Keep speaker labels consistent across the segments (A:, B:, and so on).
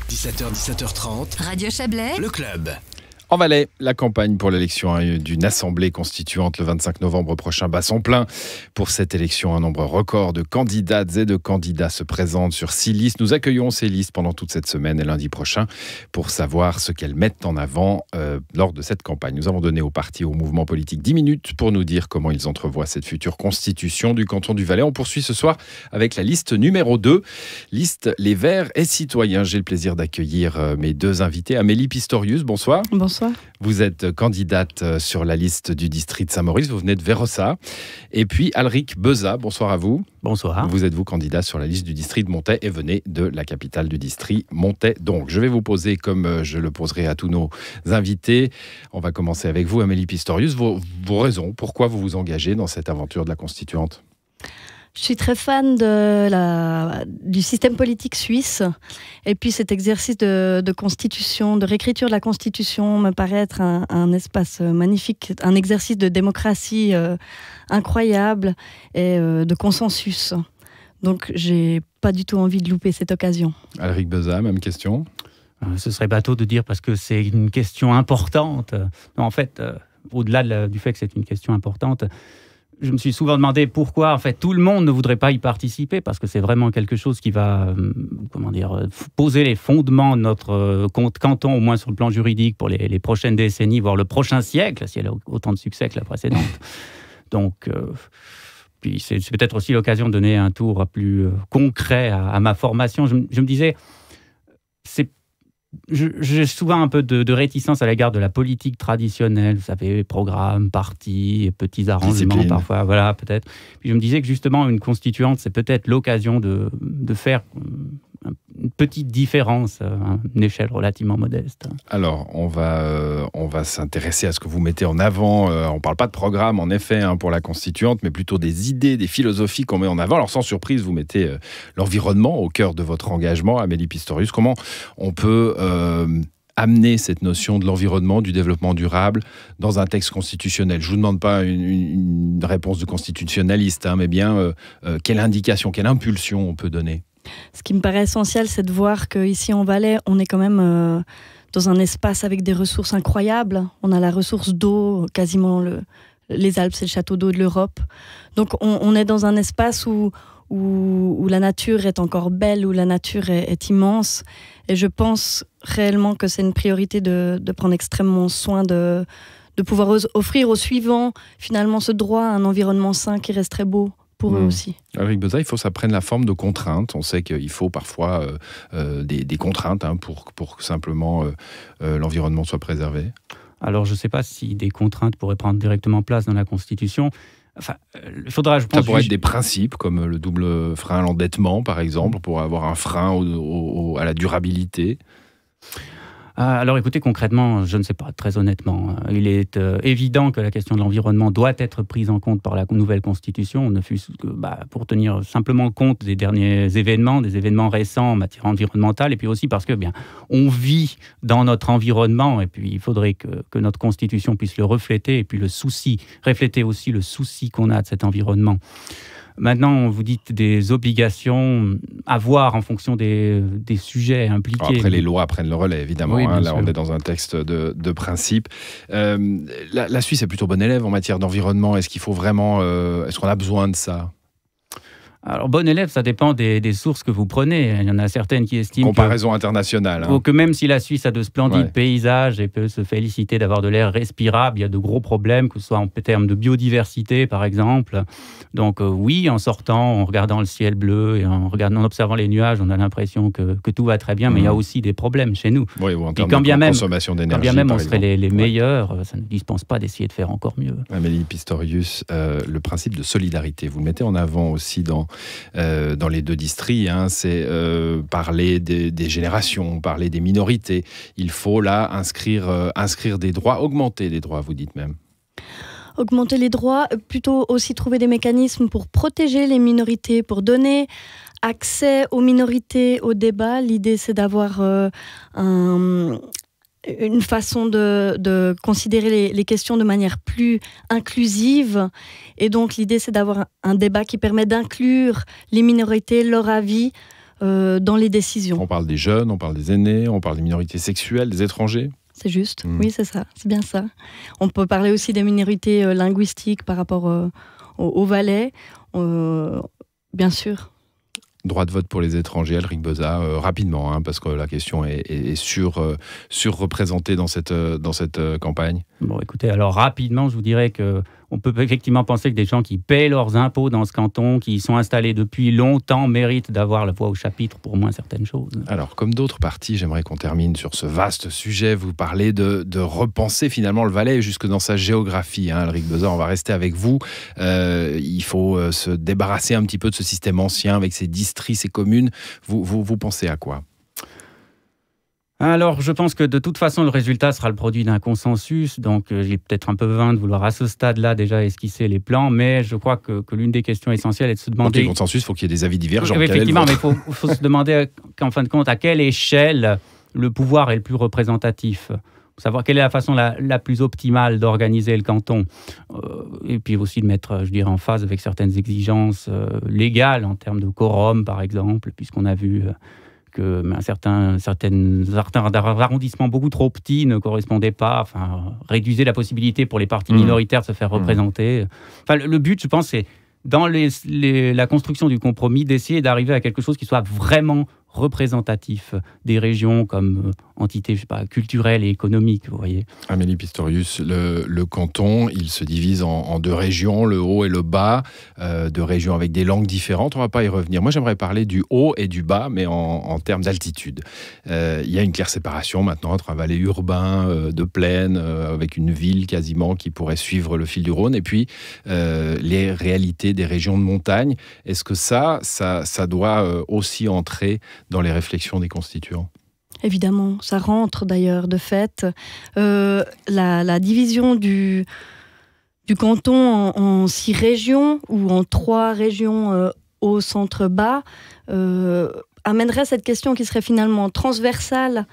A: 17h, 17h30.
B: Radio Chablais.
A: Le club.
C: En Valais, la campagne pour l'élection d'une assemblée constituante le 25 novembre prochain bat son plein. Pour cette élection, un nombre record de candidates et de candidats se présentent sur 6 listes. Nous accueillons ces listes pendant toute cette semaine et lundi prochain pour savoir ce qu'elles mettent en avant lors de cette campagne. Nous avons donné aux partis et aux mouvements politiques 10 minutes pour nous dire comment ils entrevoient cette future constitution du canton du Valais. On poursuit ce soir avec la liste numéro 2, liste Les Verts et Citoyens. J'ai le plaisir d'accueillir mes deux invités. Amélie Pistorius, bonsoir.
D: Bonsoir.
C: Vous êtes candidate sur la liste du district Saint-Maurice, vous venez de Vérossa. Et puis Alric Beza, bonsoir à vous.
E: Bonsoir.
C: Vous êtes candidat sur la liste du district Montaix et venez de la capitale du district, Montaix. Donc, je vais vous poser comme je le poserai à tous nos invités. On va commencer avec vous, Amélie Pistorius. Vos raisons, pourquoi vous vous engagez dans cette aventure de la constituante ?
D: Je suis très fan du système politique suisse. Et puis cet exercice de constitution, de réécriture de la constitution me paraît être un espace magnifique, un exercice de démocratie incroyable et de consensus. Donc j'ai pas du tout envie de louper cette occasion. Alric
C: Beza, même question.
E: Ce serait bateau de dire parce que c'est une question importante. Non, en fait, au-delà du fait que c'est une question importante, je me suis souvent demandé pourquoi, en fait, tout le monde ne voudrait pas y participer, parce que c'est vraiment quelque chose qui va, poser les fondements de notre canton, au moins sur le plan juridique, pour les prochaines décennies, voire le prochain siècle, si elle a autant de succès que la précédente. Donc, puis c'est peut-être aussi l'occasion de donner un tour plus concret à ma formation. Je me disais, j'ai souvent un peu de réticence à l'égard de la politique traditionnelle, vous savez, programme, parti, petits arrangements
C: Discipline.
E: Parfois, voilà, peut-être. Puis je me disais que justement, une constituante, c'est peut-être l'occasion de faire une petite différence à une échelle relativement modeste.
C: Alors, on va s'intéresser à ce que vous mettez en avant. On ne parle pas de programme, en effet, pour la constituante, mais plutôt des idées, des philosophies qu'on met en avant. Alors, sans surprise, vous mettez l'environnement au cœur de votre engagement, Amélie Pistorius. Comment on peut amener cette notion de l'environnement, du développement durable dans un texte constitutionnel? Je ne vous demande pas une réponse de constitutionnaliste, mais bien quelle indication, quelle impulsion on peut donner?
D: Ce qui me paraît essentiel, c'est de voir qu'ici en Valais, on est quand même dans un espace avec des ressources incroyables. On a la ressource d'eau, quasiment les Alpes, c'est le château d'eau de l'Europe. Donc on est dans un espace où la nature est encore belle, où la nature est immense. Et je pense réellement que c'est une priorité de prendre extrêmement soin de pouvoir offrir aux suivants, finalement, ce droit à un environnement sain qui reste très beau pour eux aussi.
C: Alric Beza, il faut que ça prenne la forme de contraintes. On sait qu'il faut parfois des contraintes pour que simplement l'environnement soit préservé.
E: Alors, je ne sais pas si des contraintes pourraient prendre directement place dans la Constitution. Enfin, il faudra, je pense...
C: Ça pourrait être des principes comme le double frein à l'endettement, par exemple, pour avoir un frein à la durabilité.
E: Alors écoutez, concrètement, je ne sais pas, très honnêtement. Il est évident que la question de l'environnement doit être prise en compte par la nouvelle Constitution, ne fût-ce que pour tenir simplement compte des derniers événements, des événements récents en matière environnementale, et puis aussi parce que on vit dans notre environnement, et puis il faudrait que notre Constitution puisse le refléter, et puis refléter aussi le souci qu'on a de cet environnement. Maintenant, vous dites des obligations à voir en fonction des sujets impliqués.
C: Alors après, les lois prennent le relais, évidemment.
E: Oui,
C: là,
E: sûr.
C: On est dans un texte de principe. La Suisse est plutôt bon élève en matière d'environnement. Est-ce qu'il faut vraiment... est-ce qu'on a besoin de ça ?
E: Alors, bon élève, ça dépend des sources que vous prenez. Il y en a certaines qui estiment
C: comparaison internationale.
E: que même si la Suisse a de splendides paysages et peut se féliciter d'avoir de l'air respirable, il y a de gros problèmes, que ce soit en termes de biodiversité, par exemple. Donc oui, en sortant, en regardant le ciel bleu et en observant les nuages, on a l'impression que tout va très bien, mais il y a aussi des problèmes chez nous.
C: Oui, ou en termes de consommation d'énergie,
E: quand bien même on
C: par
E: serait
C: exemple.
E: les meilleurs, ça ne dispense pas d'essayer de faire encore mieux.
C: Amélie Pistorius, le principe de solidarité, vous le mettez en avant aussi dans les deux districts, c'est parler des générations, parler des minorités. Il faut là inscrire des droits, augmenter les droits, vous dites même.
D: Augmenter les droits, plutôt aussi trouver des mécanismes pour protéger les minorités, pour donner accès aux minorités au débat. L'idée, c'est d'avoir une façon de considérer les questions de manière plus inclusive. Et donc, l'idée, c'est d'avoir un débat qui permet d'inclure les minorités, leur avis, dans les décisions.
C: On parle des jeunes, on parle des aînés, on parle des minorités sexuelles, des étrangers.
D: C'est juste, oui, c'est ça, c'est bien ça. On peut parler aussi des minorités linguistiques par rapport au Valais, bien sûr.
C: Droit de vote pour les étrangers, Elric Beza, rapidement, parce que la question est surreprésentée dans cette campagne.
E: Bon, écoutez, alors rapidement, je vous dirais qu'on peut effectivement penser que des gens qui paient leurs impôts dans ce canton, qui y sont installés depuis longtemps, méritent d'avoir la voix au chapitre pour au moins certaines choses.
C: Alors, comme d'autres partis, j'aimerais qu'on termine sur ce vaste sujet. Vous parlez de repenser finalement le Valais jusque dans sa géographie. Elric Beza, on va rester avec vous. Il faut se débarrasser un petit peu de ce système ancien avec ses districts, ses communes. Vous pensez à quoi ?
E: Alors, je pense que de toute façon, le résultat sera le produit d'un consensus. Donc, il est peut-être un peu vain de vouloir à ce stade-là déjà esquisser les plans, mais je crois que l'une des questions essentielles est de se demander...
C: Pour qu'il y ait consensus, il faut qu'il y ait des avis divergents.
E: Effectivement, mais il faut se demander, en fin de compte, à quelle échelle le pouvoir est le plus représentatif. Pour savoir quelle est la façon la plus optimale d'organiser le canton. Et puis aussi de mettre, je dirais, en phase avec certaines exigences légales en termes de quorum, par exemple, puisqu'on a vu... que certains arrondissements beaucoup trop petits ne correspondaient pas, réduisaient la possibilité pour les partis minoritaires de se faire représenter. Le but, je pense, c'est dans la construction du compromis d'essayer d'arriver à quelque chose qui soit vraiment représentatif des régions comme entité, culturelle et économique, vous voyez.
C: Amélie Pistorius, le canton, il se divise en deux régions, le haut et le bas, deux régions avec des langues différentes, on ne va pas y revenir. Moi, j'aimerais parler du haut et du bas, mais en termes d'altitude. Il y a une claire séparation maintenant entre un Valais urbain de plaine, avec une ville quasiment qui pourrait suivre le fil du Rhône, et puis les réalités des régions de montagne. Est-ce que ça doit aussi entrer dans les réflexions des constituants ?
D: Évidemment, ça rentre d'ailleurs de fait. La division du canton en 6 régions ou en 3 régions au centre bas amènerait cette question qui serait finalement transversale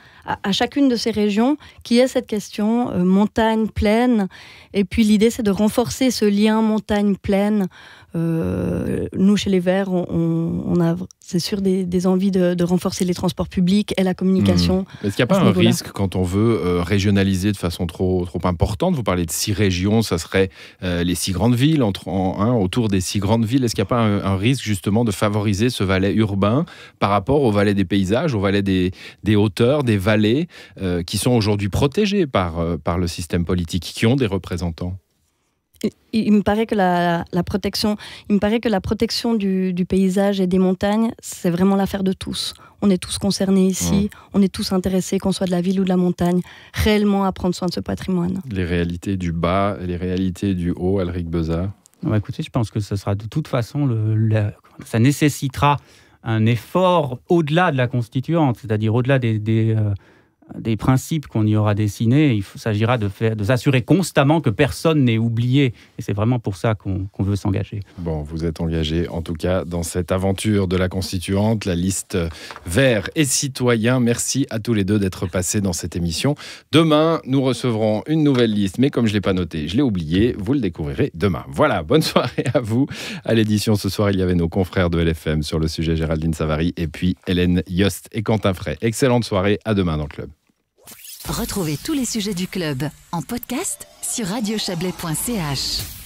D: à chacune de ces régions, qui est cette question montagne, plaine. Et puis l'idée, c'est de renforcer ce lien montagne-plaine. Nous, chez les Verts, on a, c'est sûr, des envies de renforcer les transports publics et la communication.
C: Est-ce qu'il n'y a pas un risque quand on veut régionaliser de façon trop importante ? Vous parlez de 6 régions, ça serait les 6 grandes villes, autour des 6 grandes villes. Est-ce qu'il n'y a pas un risque justement de favoriser ce Valais urbain par rapport au Valais des paysages, au Valais des hauteurs, des vallées qui sont aujourd'hui protégés par le système politique, qui ont des représentants ?
D: Il me paraît que la protection du paysage et des montagnes, c'est vraiment l'affaire de tous. On est tous concernés ici, on est tous intéressés, qu'on soit de la ville ou de la montagne, réellement à prendre soin de ce patrimoine. Les
C: réalités du bas, les réalités du haut, Elric Beza.
E: Écoutez, je pense que ce sera de toute façon, ça nécessitera un effort au-delà de la constituante, c'est-à-dire au-delà des principes qu'on y aura dessinés. Il s'agira de s'assurer constamment que personne n'est oublié. Et c'est vraiment pour ça qu'on veut s'engager.
C: Bon, vous êtes engagé en tout cas dans cette aventure de la constituante, la liste Verts et Citoyens. Merci à tous les deux d'être passés dans cette émission. Demain, nous recevrons une nouvelle liste, mais comme je ne l'ai pas noté, je l'ai oublié, vous le découvrirez demain. Voilà, bonne soirée à vous. À l'édition ce soir, il y avait nos confrères de LFM sur le sujet, Géraldine Savary et puis Hélène Yost et Quentin Fray. Excellente soirée, à demain dans le club.
A: Retrouvez tous les sujets du club en podcast sur radiochablais.ch.